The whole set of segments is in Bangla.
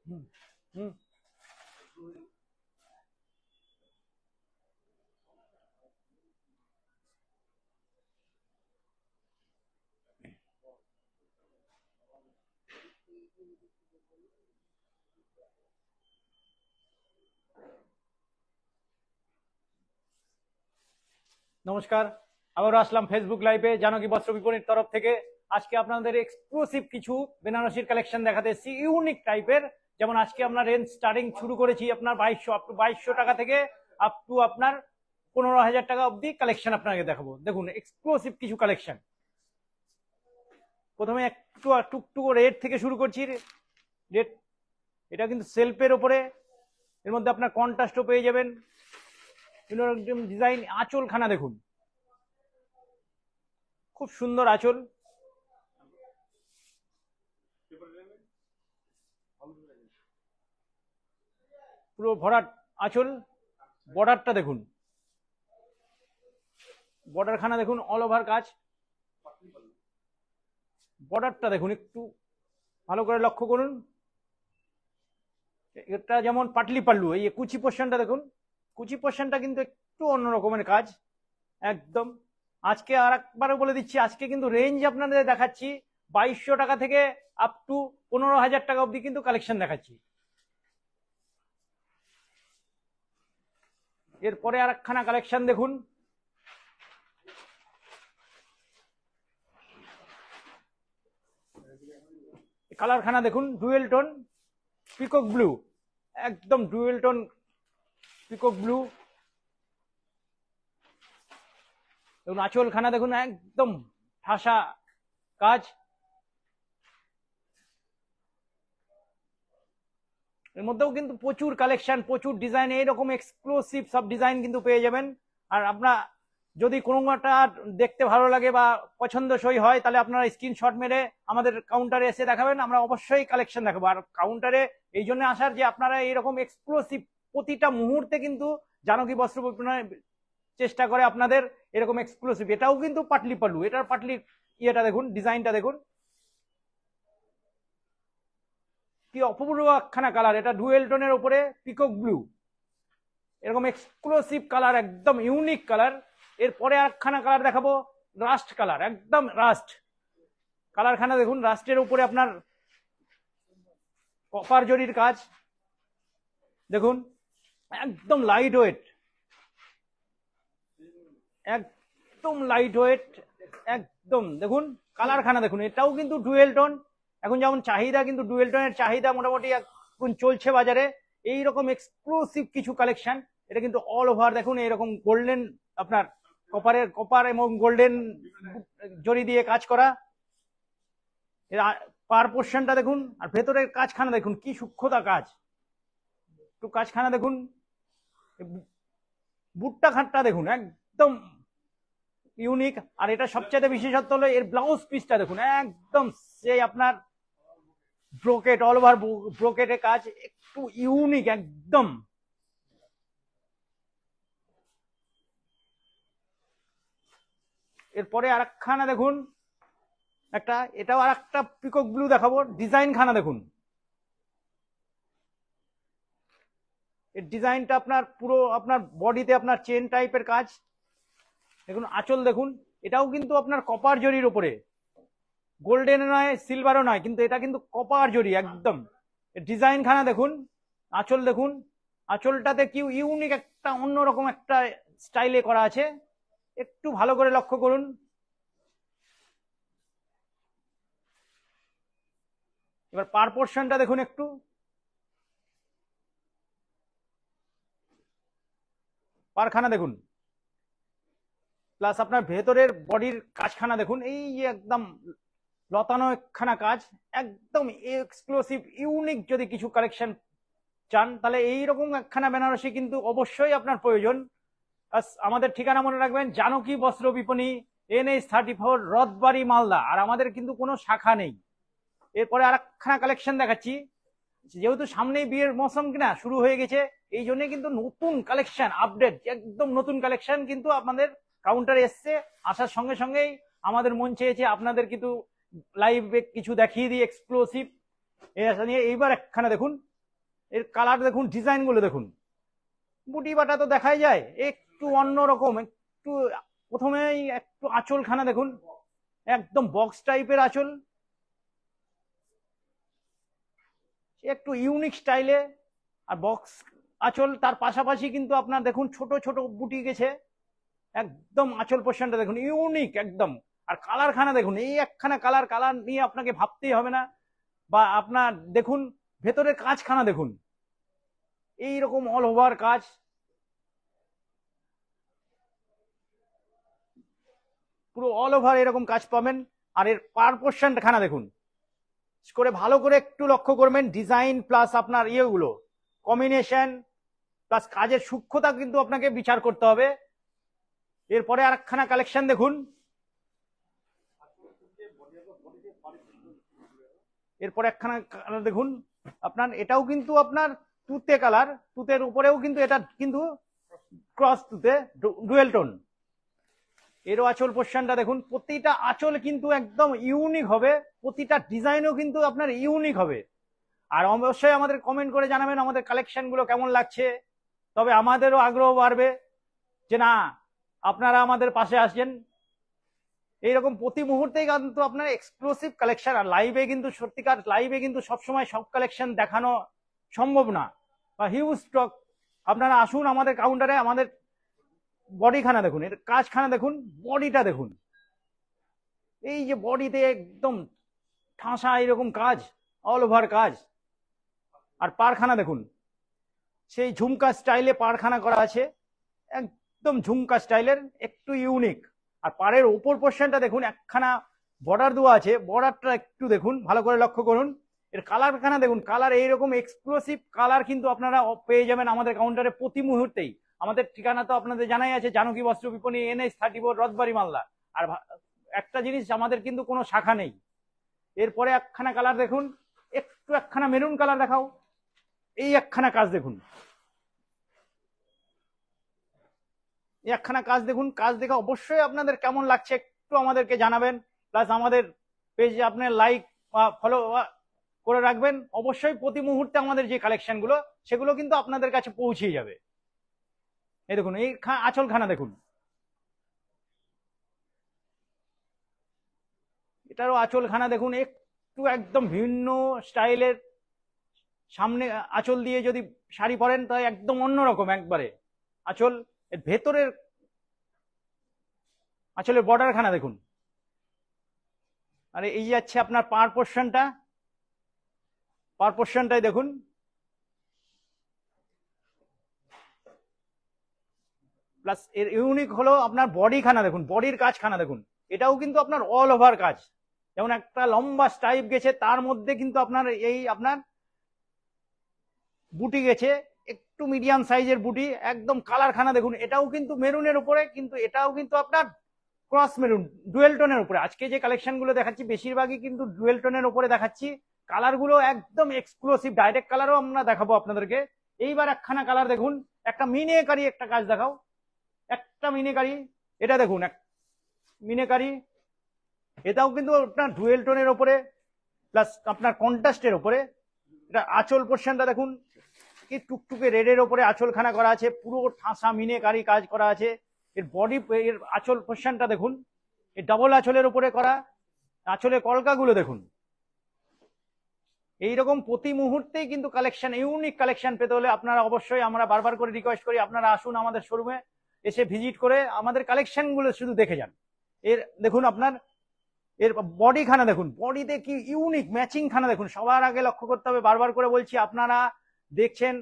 হুম হুম নমস্কার, আবারও আসলাম ফেসবুক লাইভে জানকী বস্ত্র বিপণীর তরফ থেকে। আজকে আপনাদের এক্সক্লুসিভ কিছু বেনারসির কালেকশন দেখাতে এসেছি, ইউনিক টাইপের। যেমন আজকে আমরা রেঞ্জ স্টার্টিং শুরু করেছি আপনার 2200 আপ টু 2200 টাকা থেকে আপ টু আপনার 15,000 টাকা অবধি কালেকশন আপনাকে দেখাবো। দেখুন এক্সক্লুসিভ কিছু কালেকশন। প্রথমে একটু টুকটুক রেট থেকে শুরু করছি। রেট এটা কিন্তু সেলফের ওপরে, এর মধ্যে আপনার কন্ট্রাস্টও পেয়ে যাবেন। ডিজাইন, আঁচলখানা দেখুন, খুব সুন্দর আঁচল। পুরো ভরাট আঁচল। বর্ডারটা দেখুন, বর্ডারখানা দেখুন, অল ওভার কাজ। বর্ডারটা দেখুন, একটু ভালো করে লক্ষ্য করুন। এটা যেমন পাটলি পাল্লু, এই কুচি পোর্শনটা দেখুন, কুচি পোর্শনটা কিন্তু একটু অন্য রকমের কাজ একদম। আজকে আর একবারও বলে দিচ্ছি, আজকে কিন্তু রেঞ্জ আপনাদের দেখাচ্ছি 2200 টাকা থেকে আপ টু 15,000 টাকা অবধি কিন্তু কালেকশন দেখাচ্ছি। এরপরে আর একখানা কালেকশন দেখুন, কালারখানা দেখুন, ডুয়েল টোন পিকক ব্লু, একদম ডুয়েল টোন পিকক ব্লু। দেখুন আঁচলখানা দেখুন, একদম ঠাসা কাজ। এর মধ্যেও কিন্তু প্রচুর কালেকশন, প্রচুর ডিজাইন, এইরকম এক্সক্লুসিভ সব ডিজাইন কিন্তু পেয়ে যাবেন। আর আপনার যদি কোনোটা দেখতে ভালো লাগে বা পছন্দসই হয়, তাহলে আপনারা স্ক্রিনশট মেরে আমাদের কাউন্টারে এসে দেখাবেন, আমরা অবশ্যই কালেকশন দেখাবো। আর কাউন্টারে এই জন্য আসার যে আপনারা এইরকম এক্সক্লুসিভ প্রতিটা মুহূর্তে কিন্তু জানকী বস্ত্র বিপণনের চেষ্টা করে আপনাদের এরকম এক্সক্লুসিভ। এটাও কিন্তু পাটলি পাল্লু, এটার পাটলি ইয়েটা দেখুন, ডিজাইনটা দেখুন, কি অপূর্ব একখানা কালার। এটা ডুয়েল টোনের উপরে পিকক ব্লু, এরকম এক্সক্লুসিভ কালার, একদম ইউনিক কালার। এরপরে একখানা কালার দেখাবো, রাস্ট কালার, একদম রাস্ট কালারখানা দেখুন। রাস্টের উপরে আপনার কপার জরির কাজ দেখুন, একদম লাইট ওয়েট, একদম লাইট ওয়েট, একদম দেখুন কালারখানা দেখুন। এটাও কিন্তু ডুয়েল টোন। এখন যেমন চাহিদা, কিন্তু ডুয়েল টোনের চাহিদা মোটামুটি এখন চলছে বাজারে। এইরকম এক্সক্লুসিভ কিছু কালেকশন। এটা কিন্তু অল ওভার দেখুন, এরকম গোল্ডেন আপনার কপার এবং গোল্ডেন জরি দিয়ে কাজ করা। এর পার পোর্শনটা দেখুন, আর ভেতরের কাজখানা দেখুন, কি সূক্ষ্মতা কাজ। একটু কাজখানা দেখুন, বুটটা খাটটা দেখুন, একদম ইউনিক। আর এটা সবচেয়ে বিশেষত্ব হলো এর ব্লাউজ পিসটা দেখুন, একদম সেই আপনার ব্রোকেট, অল ওভার ব্রোকেটে কাজ, একটু ইউনিক একদম। এরপরে আরেকখানা দেখুন, একটা, এটাও আর একটা পিকক ব্লু দেখাবো। ডিজাইন খানা দেখুন, এর ডিজাইনটা আপনার পুরো আপনার বডিতে আপনার চেন টাইপের কাজ দেখুন। আঁচল দেখুন, এটাও কিন্তু আপনার কপার জরির উপরে, গোল্ডেন নয়, সিলভারও নয়, কিন্তু এটা কিন্তু কপার জরি একদম। ডিজাইন খানা দেখুন, আঁচল দেখুন, আঁচলটাতে কি ইউনিক একটা অন্যরকম একটা স্টাইলে করা আছে, একটু ভালো করে লক্ষ্য করুন। এবার পার পোর্শনটা দেখুন, একটু পারখানা দেখুন, প্লাস আপনার ভেতরের বডির কাজখানা দেখুন, এই যে একদম লতানো একখানা কাজ, একদম এক্সক্লুসিভ ইউনিক। যদি কিছু কালেকশন চান, তাহলে এইরকম একখানা বেনারসি কিন্তু অবশ্যই আপনার প্রয়োজন। আমাদের ঠিকানা মনে রাখবেন, জানকী বস্ত্র বিপণী, NH34, রথবাড়ি, মালদা। আর আমাদের কিন্তু কোনো শাখা নেই। এরপরে আর একখানা কালেকশন দেখাচ্ছি। যেহেতু সামনেই বিয়ের মৌসুম কিনা শুরু হয়ে গেছে, এই জন্য কিন্তু নতুন কালেকশন আপডেট, একদম নতুন কালেকশন কিন্তু আপনাদের কাউন্টারে এসছে। আসার সঙ্গে সঙ্গেই আমাদের মন চেয়েছে আপনাদের কিন্তু লাইভে কিছু দেখিয়ে দিই এক্সক্লুসিভ। এই আশা নিয়ে এইবার একখানা দেখুন, এর কালার দেখুন, ডিজাইন গুলো দেখুন, বুটি বাটা তো দেখাই যায়, একটু অন্যরকম, একটু প্রথমেই একটু আঁচলখানা দেখুন, একদম বক্স টাইপের আঁচল, একটু ইউনিক স্টাইলে। আর বক্স আঁচল, তার পাশাপাশি কিন্তু আপনার দেখুন ছোট ছোট বুটি গেছে, একদম আঁচল পোর্শনটা দেখুন ইউনিক একদম। আর কালার খানা দেখুন, এই একখানা কালার, কালার নিয়ে আপনাকে ভাবতেই হবে না। বা আপনার দেখুন ভেতরের কাজখানা দেখুন, এইরকম অল ওভার কাজ, পুরো অল ওভার এরকম কাজ পাবেন। আর এর পার পোর্শন খানা দেখুন করে, ভালো করে একটু লক্ষ্য করবেন, ডিজাইন প্লাস আপনার ইয়েগুলো কম্বিনেশন প্লাস কাজের সূক্ষ্মতা কিন্তু আপনাকে বিচার করতে হবে। এরপরে আরেকখানা কালেকশন দেখুন, এরপরে একখানা কালার দেখুন আপনার, এটাও কিন্তু আপনার তুতে কালার, তুতের উপরেও কিন্তু এটা কিন্তু ক্রস তুতে ডুয়েল টোন। এরও আঁচল পোর্শনটা দেখুন, প্রতিটা আঁচল কিন্তু একদম ইউনিক হবে, প্রতিটা ডিজাইনও কিন্তু আপনার ইউনিক হবে। আর অবশ্যই আমাদের কমেন্ট করে জানাবেন আমাদের কালেকশন গুলো কেমন লাগছে, তবে আমাদেরও আগ্রহ বাড়বে যে না আপনারা আমাদের পাশে আসছেন। এইরকম প্রতি মুহূর্তেই কিন্তু আপনার এক্সক্লুসিভ কালেকশন। আর লাইভে কিন্তু সত্যিকার লাইভে কিন্তু সবসময় সব কালেকশন দেখানো সম্ভব না, বা হিউজ স্টক। আপনারা আসুন আমাদের কাউন্টারে, আমাদের বডি খানা দেখুন, এর কাজখানা দেখুন, বডিটা দেখুন, এই যে বডিতে একদম ঠাসা এরকম কাজ, অল ওভার কাজ। আর পারখানা দেখুন, সেই ঝুমকা স্টাইলে পারখানা করা আছে, একদম ঝুমকা স্টাইলের, একটু ইউনিক। আর পাড়ের ওপর পোর্শনটা দেখুন, একখানা বর্ডার দেওয়া আছে, বর্ডারটা একটু দেখুন, ভালো করে লক্ষ্য করুন। এর কালারখানা দেখুন, কালার এইরকম এক্সক্লুসিভ কালার কিন্তু আপনারা পেয়ে যাবেন আমাদের কাউন্টারে প্রতি মুহূর্তেই। আমাদের ঠিকানা তো আপনাদের জানাই আছে, জানকী বস্ত্র বিপণী, NH34, রথবাড়ি, মালদা। আর একটা জিনিস, আমাদের কিন্তু কোনো শাখা নেই। এরপরে একখানা কালার দেখুন, একটু একখানা মেরুন কালার দেখাও, এই একখানা কাজ দেখুন, এই একখানা কাজ দেখুন। কাজ দেখে অবশ্যই আপনাদের কেমন লাগছে একটু আমাদেরকে জানাবেন, প্লাস আমাদের পেজে আপনার লাইক বা ফলো করে রাখবেন। অবশ্যই প্রতি মুহূর্তে আমাদের যে কালেকশন গুলো সেগুলো কিন্তু আপনাদের কাছে পৌঁছে যাবে। এই দেখুন, এই আঁচলখানা দেখুন, এটারও আঁচলখানা দেখুন, একটু একদম ভিন্ন স্টাইলের। সামনে আঁচল দিয়ে যদি শাড়ি পরেন তাই একদম অন্যরকম একবারে আঁচল। এর ভেতরের আঁচলের বর্ডার খানা দেখুন। আর এই যাচ্ছে আপনার পার পোর্শনটা, পার পোর্শনটাই দেখুন, প্লাস এর ইউনিক হলো আপনার বডি খানা দেখুন, বডির কাজ খানা দেখুন, এটাও কিন্তু আপনার অল ওভার কাজ। যেমন একটা লম্বা স্টাইপ গেছে, তার মধ্যে কিন্তু আপনার এই আপনার বুটি গেছে, একটু মিডিয়াম সাইজের বুটি, একদম কালার খানা দেখুন, এটাও কিন্তু মেরুনের উপরে, কিন্তু এটাও কিন্তু আপনার ক্রস মেরুন ডুয়েল টোনের উপরে। আজকে যে কালেকশন গুলো দেখাচ্ছি বেশিরভাগই কিন্তু ডুয়েল টোনের উপরে দেখাচ্ছি। কালার গুলো একদম এক্সক্লুসিভ, ডাইরেক্ট কালারও আমরা দেখাবো আপনাদেরকে। এইবার একখানা কালার দেখুন, একটা মিনেকারি একটা কাজ দেখাও, একটা মিনেকারি, এটা দেখুন এক মিনেকারি, এটাও কিন্তু আপনার ডুয়েল টোনের উপরে প্লাস আপনার কন্ট্রাস্টের উপরে। এটা আঁচল পোর্শনটা দেখুন, কি টুকটুকে রেডের উপরে আঁচলখানা করা আছে, পুরো ঠাসা মিনেকারি কাজ করা আছে। এর বডি, এর আঁচল পোর্শনটা দেখুন, এই ডাবল আঁচলের উপরে করা, আঁচলের কলকাগুলো দেখুন। এইরকম প্রতি মুহূর্তেই কিন্তু কালেকশন, ইউনিক কালেকশন পেতে হলে আপনারা অবশ্যই, আমরা বারবার করে রিকোয়েস্ট করি, আপনারা আসুন আমাদের শোরুমে, এসে ভিজিট করে আমাদের কালেকশন গুলো শুধু দেখে যান। এর দেখুন আপনার এর বডি খানা দেখুন, বডিতে কি ইউনিক ম্যাচিং খানা দেখুন। সবার আগে লক্ষ্য করতে হবে, বারবার করে বলছি, আপনারা দেখছেন,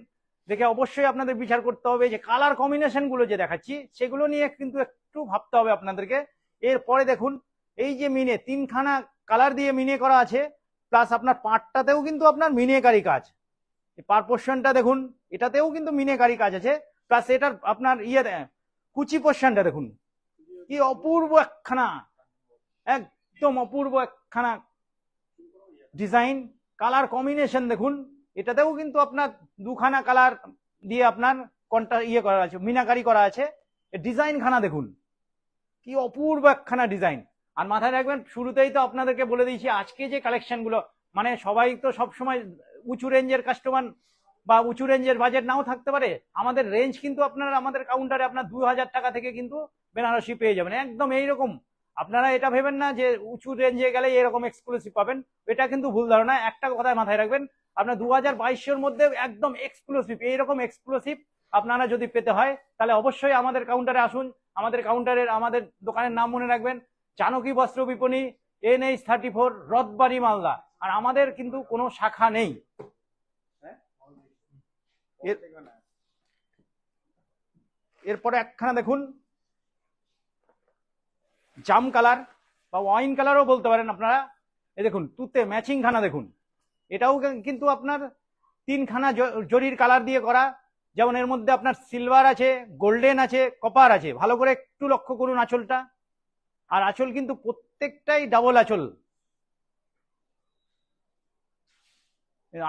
দেখে অবশ্যই আপনাদের বিচার করতে হবে যে কালার কম্বিনেশন গুলো যে দেখাচ্ছি সেগুলো নিয়ে কিন্তু একটু ভাবতে হবে আপনাদেরকে। এরপরে দেখুন, এই যে মিনে তিনখানা কালার দিয়ে মিনে করা আছে, প্লাস আপনার পাটটাতেও কিন্তু আপনার মিনেকারি কাজ, পার পোর্শনটা দেখুন, এটাতেও কিন্তু মিনেকারি কাজ আছে, প্লাস এটার আপনার কুচি পোর্শনটা দেখুন, কি অপূর্ব একখানা, একদম অপূর্ব একখানা ডিজাইন। কালার কম্বিনেশন দেখুন, এটাতেও কিন্তু আপনার দুখানা কালার দিয়ে আপনার করা আছে, মিনাকারি করা আছে। ডিজাইন খানা দেখুন, কি অপূর্ব একখানা ডিজাইন। আর মাথায় রাখবেন, শুরুতেই তো আপনাদেরকে বলে দিয়েছি, আজকে যে কালেকশন গুলো মানে সবাই তো সব সময় উঁচু রেঞ্জের কাস্টমার বা উঁচু রেঞ্জের বাজেট নাও থাকতে পারে। আমাদের রেঞ্জ কিন্তু আপনারা আমাদের কাউন্টারে আপনার 2000 টাকা থেকে কিন্তু বেনারসি পেয়ে যাবেন একদম এইরকম। আপনারা এটা ভেবেন না যে উঁচু রেঞ্জে গেলে এরকম এক্সক্লুসিভ পাবেন, এটা কিন্তু ভুল ধারণা। একটা কথায় মাথায় রাখবেন, আপনার 2022-এর মধ্যে একদম এক্সক্লুসিভ এইরকম এক্সক্লুসিভ আপনারা যদি পেতে হয় তাহলে অবশ্যই আমাদের কাউন্টারে আসুন। আমাদের কাউন্টারের আমাদের দোকানের নাম মনে রাখবেন, জানকী বস্ত্র বিপণী, NH34, রথবাড়ি, মালদা। আর আমাদের কিন্তু কোনো শাখা নেই। এরপরে একখানা দেখুন জাম কালার বা ওয়াইন কালারও বলতে পারেন আপনারা। এই দেখুন তুতে ম্যাচিং খানা দেখুন, এটাও কিন্তু আপনার 3খানা জরির কালার দিয়ে করা। যেমন এর মধ্যে আপনার সিলভার আছে, গোল্ডেন আছে, কপার আছে। ভালো করে একটু লক্ষ্য করুন আঁচলটা, আর আঁচল কিন্তু প্রত্যেকটাই ডাবল আঁচল।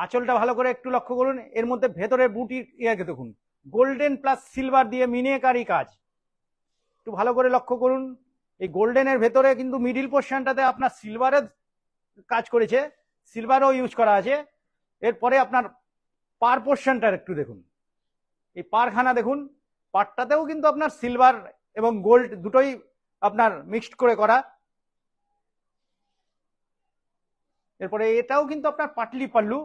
আঁচলটা ভালো করে একটু লক্ষ্য করুন। এর মধ্যে ভেতরের বুটি দেখুন গোল্ডেন প্লাস সিলভার দিয়ে মিনেকারি কাজ, একটু ভালো করে লক্ষ্য করুন। এই গোল্ডেনের ভেতরে কিন্তু মিডিল পোর্শনটাতে আপনার সিলভারের কাজ করেছে, সিলভারও ইউজ করা আছে। এরপরে আপনার পার পোর্শনটা একটু দেখুন, এই পারখানা দেখুন, পারটাতেও কিন্তু আপনার সিলভার এবং গোল্ড দুটোই আপনার মিক্সড করে করা। এরপরে এটাও কিন্তু আপনার পাটলি পাল্লু।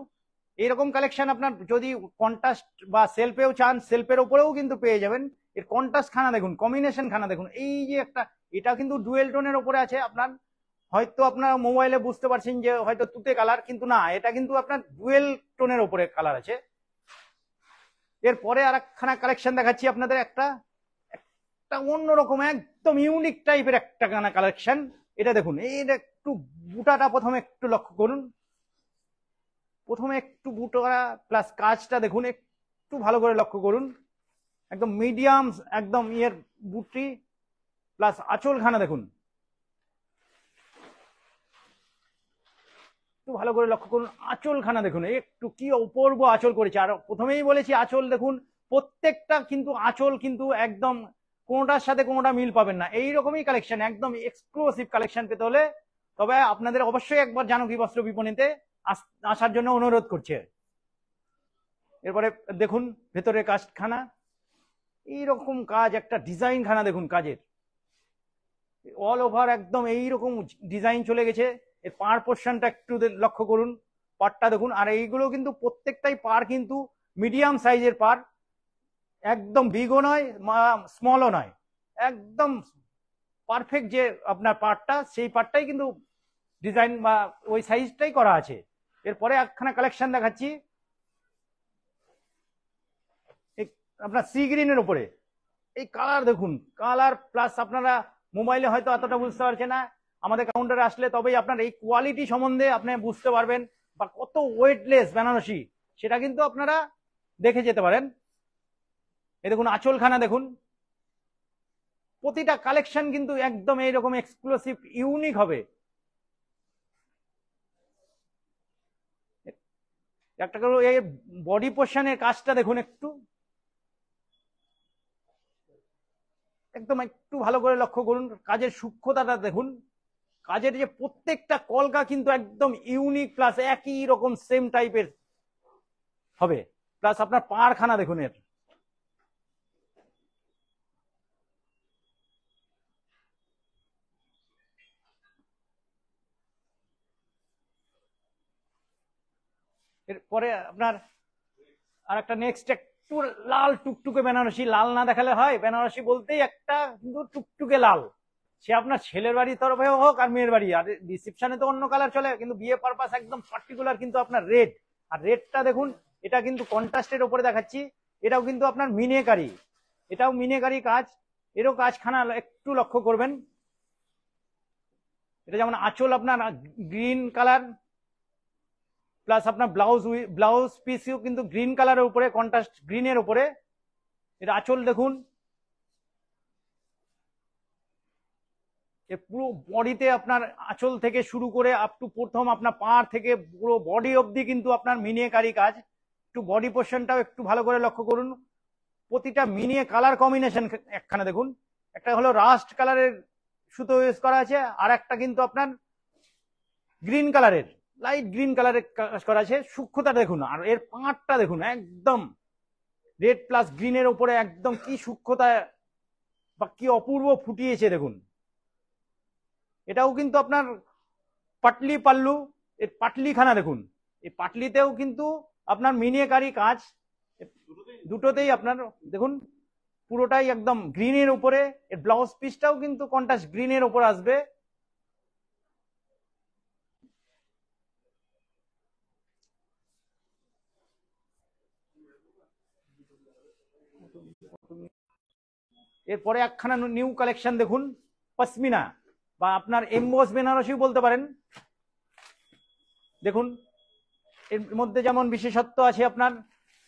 এইরকম কালেকশন আপনার যদি কন্ট্রাস্ট বা সেলফেও চান, সেলফের ওপরেও কিন্তু পেয়ে যাবেন। এর কন্ট্রাস্ট খানা দেখুন, কম্বিনেশন খানা দেখুন। এই যে একটা, এটা কিন্তু ডুয়েল টোনের ওপরে আছে। আপনার হয়তো আপনার মোবাইলে বুঝতে পারছেন যে হয়তো তুতে কালার, কিন্তু না, এটা কিন্তু আপনার ডুয়েল টোনের ওপরে কালার আছে। এরপরে আর একখানা কালেকশন দেখাচ্ছি আপনাদের, একটা অন্যরকম একদম ইউনিক টাইপের একটা গানা কালেকশন। এটা দেখুন, এই একটু বুটাটা প্রথমে একটু লক্ষ্য করুন, প্রথমে একটু বুটা প্লাস কাজটা দেখুন, একটু ভালো করে লক্ষ্য করুন। একদম মিডিয়াম একদম ইয়ের বুটি প্লাস আঁচলখানা দেখুন, একটু ভালো করে লক্ষ্য করুন। আঁচলখানা দেখুন, একটু কি অপূর্ব আঁচল করেছে। আর প্রথমেই বলেছি আঁচল দেখুন, প্রত্যেকটা কিন্তু আঁচল কিন্তু একদম কোনোটার সাথে কোনোটা মিল পাবেন না। এইরকমই কালেকশন, একদম এক্সক্লুসিভ কালেকশন পেতে হলে তবে আপনাদের অবশ্যই একবার জানকী বস্ত্র বিপণীতে আসার জন্য অনুরোধ করছে। এরপরে দেখুন ভেতরের কাজখানা, এইরকম কাজ, একটা ডিজাইন খানা দেখুন কাজের, অল ওভার একদম এইরকম ডিজাইন চলে গেছে। এর পার পোর্শনটা একটু লক্ষ্য করুন, পারটা দেখুন। আর এইগুলো কিন্তু প্রত্যেকটাই পার কিন্তু মিডিয়াম সাইজের পার, একদম বিগও নয় স্মলও নয়, একদম পারফেক্ট যে আপনার পার্টটা, সেই পার্টটাই কিন্তু ডিজাইন বা ওই সাইজটাই করা আছে। এরপরে একখানা কালেকশন দেখাচ্ছি আপনার সি গ্রিনের উপরে। এই কালার দেখুন, কালার প্লাস আপনারা মোবাইলে হয়তো এতটা বুঝতে পারছে না, আমাদের কাউন্টারে আসলে তবেই আপনার এই কোয়ালিটি সম্বন্ধে আপনি বুঝতে পারবেন, বা কত ওয়েটলেস বেনারসি সেটা কিন্তু আপনারা দেখে যেতে পারেন। এই দেখুন আঁচলখানা দেখুন, প্রতিটা কালেকশন কিন্তু একদম এইরকম এক্সক্লুসিভ ইউনিক হবে। একটা করে এই বডি পোর্শনের কাজটা দেখুন, একটু একদম একটু ভালো করে লক্ষ্য করুন, কাজের সূক্ষ্মতাটা দেখুন। কাজের যে প্রত্যেকটা কলকা কিন্তু একদম ইউনিক প্লাস একই রকম সেম টাইপের হবে। প্লাস আপনার পাড়খানা দেখুন, এর এরপরে আপনার আর একটা নেক্সট একটু লাল টুকটুকে বেনারসি। লাল না দেখালে হয়, বেনারসি বলতেই একটা কিন্তু টুকটুকে লাল। সে আপনার ছেলের বাড়ির তরফে হোক আর মেয়ের বাড়ি, আর রিসেপশনে তো অন্য কালার চলে, কিন্তু বিয়ে পারপাস একদম পার্টিকুলার কিন্তু আপনার রেড। আর রেডটা দেখুন, এটা কিন্তু কন্ট্রাস্টের উপরে দেখাচ্ছি। এটাও কিন্তু আপনার মিনেকারি, এটাও মিনেকারি কাজ। এরও কাজখানা একটু লক্ষ্য করবেন। এটা যেমন আঁচল আপনার গ্রিন কালার, প্লাস আপনার ব্লাউজ পিসও কিন্তু গ্রিন কালারের উপরে, কন্ট্রাস্ট গ্রিনের উপরে। এটা আঁচল দেখুন, পুরো বডিতে আপনার আঁচল থেকে শুরু করে আপ টু প্রথম আপনার পা থেকে পুরো বডি অবধি কিন্তু আপনার মিনিয়েকারি কাজ। একটু বডি পোর্শনটাও একটু ভালো করে লক্ষ্য করুন, প্রতিটা মিনিয়ে কালার কম্বিনেশন একখানে দেখুন। একটা হলো রাস্ট কালারের সুতো ইউজ করা আছে, আর একটা কিন্তু আপনার গ্রিন কালারের লাইট গ্রিন কালারের কাজ করা আছে, সূক্ষ্মতা দেখুন, আর এর পাঁটটা দেখুন একদম রেড প্লাস গ্রিনের উপরে একদম কি সূক্ষ্মতা বা কি অপূর্ব ফুটিয়েছে দেখুন। এটাও কিন্তু আপনার পাটলি পাল্লু, এর পাটলিখানা দেখুন, এই পাটলিতেও কিন্তু আপনার মিনিয়েকারি কাজ, দুটোতেই আপনার দেখুন পুরোটাই একদম গ্রিনের উপরে। এর ব্লাউজ পিসটাও কিন্তু কন্ট্রাস্ট গ্রিনের উপর আসবে। এরপরে একখানা নিউ কালেকশন দেখুন, পশমিনা বা আপনার এমবোস বেনারসিও বলতে পারেন। দেখুন এর মধ্যে যেমন বিশেষত্ব আছে আপনার,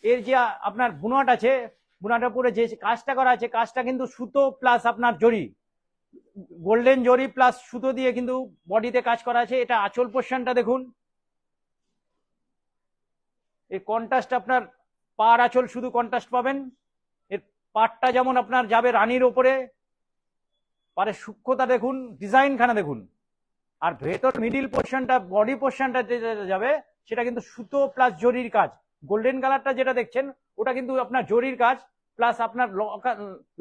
এর যে আপনার বুনাট আছে, বুনাটের উপরে যে কাজটা করা আছে, কাজটা কিন্তু সুতো প্লাস আপনার জরি, গোল্ডেন জরি প্লাস সুতো দিয়ে কিন্তু বডিতে কাজ করা আছে। এটা আঁচল পোর্শনটা দেখুন, এই কন্ট্রাস্ট আপনার পার আঁচল শুধু কন্ট্রাস্ট পাবেন। এর পাটটা যেমন আপনার যাবে রানীর ওপরে, পারের সূক্ষ্মতা দেখুন, ডিজাইনখানা দেখুন, আর ভেতর মিডিল পোর্শনটা বডি পোর্শনটা যাবে সেটা কিন্তু সুতো প্লাস জরির কাজ। গোল্ডেন কালারটা যেটা দেখছেন ওটা কিন্তু আপনার জরির কাজ, প্লাস আপনার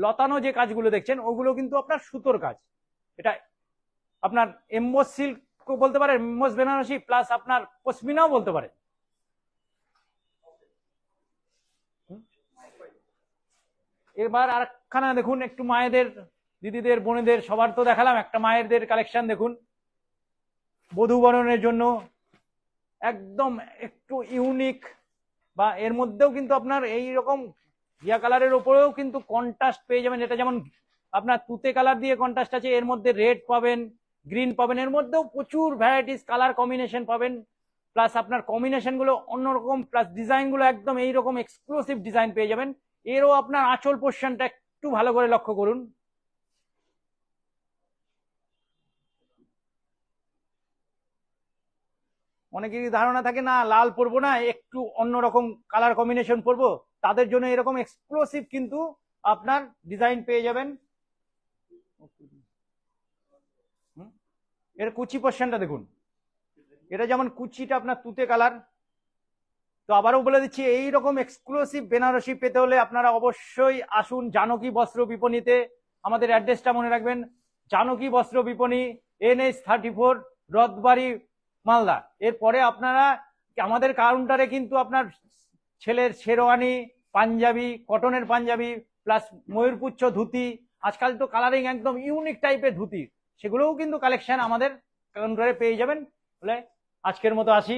লতানো যে কাজগুলো দেখছেন ওগুলো কিন্তু আপনার সুতোর কাজ। এটা আপনার এমবোস সিল্ক বলতে পারেন, এমবোস বেনারসি প্লাস আপনার পশমিনাও বলতে পারেন। এবার আরেকখানা দেখুন, একটু মায়েদের, দিদিদের, বোনেদের সবার তো দেখালাম, একটা মায়েদের কালেকশন দেখুন, বধূ বরণের জন্য একদম একটু ইউনিক, বা এর মধ্যেও কিন্তু আপনার এই রকম ঘিয়া কালারের উপরেও কিন্তু কন্ট্রাস্ট পেয়ে যাবেন। এটা যেমন আপনার তুতে কালার দিয়ে কন্ট্রাস্ট আছে, এর মধ্যে রেড পাবেন, গ্রিন পাবেন, এর মধ্যেও প্রচুর ভ্যারাইটিস কালার কম্বিনেশন পাবেন, প্লাস আপনার কম্বিনেশন গুলো অন্যরকম, প্লাস ডিজাইন গুলো একদম এইরকম এক্সক্লুসিভ ডিজাইন পেয়ে যাবেন। এরও আপনার আঁচল পোর্শনটা একটু ভালো করে লক্ষ্য করুন। অনেকেরই ধারণা থাকে না লাল পরবো না, একটু অন্যরকম কালার কম্বিনেশন পরবো, তাদের জন্য এরকম এক্সক্লুসিভ কিন্তু আপনার ডিজাইন পেয়ে যাবেন। এর কুচি পোর্শনটা দেখুন, এটা যেমন কুচিটা আপনার তুতে কালার। তো আবারও বলে দিচ্ছি, এইরকম এক্সক্লুসিভ বেনারসি পেতে হলে আপনারা অবশ্যই আসুন জানকী বস্ত্র বিপণীতে। আমাদের অ্যাড্রেসটা মনে রাখবেন, জানকী বস্ত্র বিপণী, NH34, রথবাড়ি, মালদা। এরপরে আপনারা আমাদের কাউন্টারে কিন্তু আপনার ছেলের শেরওয়ানি, পাঞ্জাবি, কটনের পাঞ্জাবি, প্লাস ময়ূরপুচ্ছ ধুতি, আজকাল তো কালারিং একদম ইউনিক টাইপের ধুতি, সেগুলোও কিন্তু কালেকশন আমাদের কাউন্টারে পেয়ে যাবেন। বলে আজকের মতো আসি।